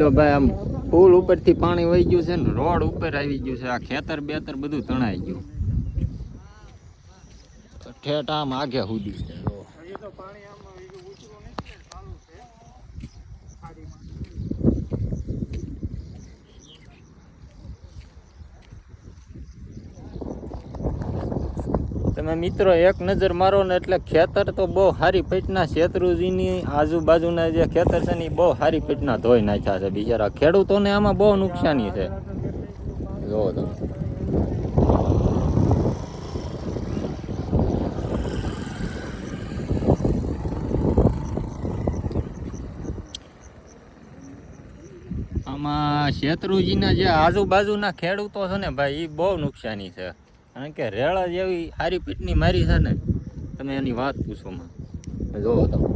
તો ભાઈ આમ પુલ ઉપરથી પાણી વહી ગયું છે ને રોડ ઉપર આવી ગયું છે. આ ખેતર બેતર બધું તણાઈ ગયું ઠેઠ આમ આગે સુધી છે. તમે મિત્રો એક નજર મારો ને એટલે ખેતર તો બહુ સારી પેટના શેત્રુજીની આજુબાજુના જે ખેતર છે ને એ બહુ સારી પેટના ધોઈ નાખ્યા છે. બિચારા ખેડૂતોને આમાં બહુ નુકસાની છે. જોવો તમે આમાં શેત્રુજીના જે આજુબાજુના ખેડૂતો છે ને ભાઈ એ બહુ નુકસાની છે. કારણ કે રેળા જેવી સારી પીટની મારી છે ને તમે એની વાત પૂછો માં. જોવો તમે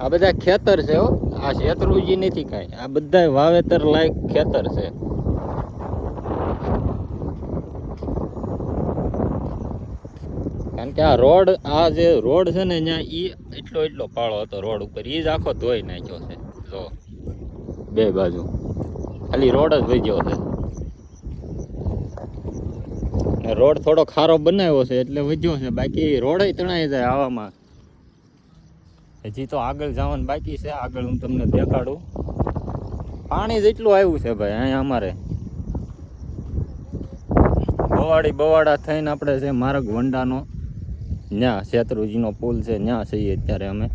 આ બધા ખેતર છે હો, આ શેત્રુજી નથી કાંઈ. આ બધા વાવેતર લાયક ખેતર છે. કારણ કે આ રોડ જે રોડ છે ને ત્યાં એટલો પાળો હતો રોડ ઉપર, એ જ આખો ધોઈ નાખ્યો છે. જો બે બાજુ ખાલી રોડ જ વહ્યો છે. રોડ થોડો ખારો બનાવ્યો છે એટલે વધ્યો છે, બાકી રોડ તણાઈ જાય આવામાં. હજી તો આગળ જવાનું બાકી છે. આગળ હું તમને દેખાડું. પાણી જેટલું આવ્યું છે ભાઈ અહીંયા અમારે બવાડા થઈને આપણે છે માર્ગ વંડાનો, ત્યાં શેત્રુજીનો પુલ છે ત્યાં છીએ અત્યારે અમે.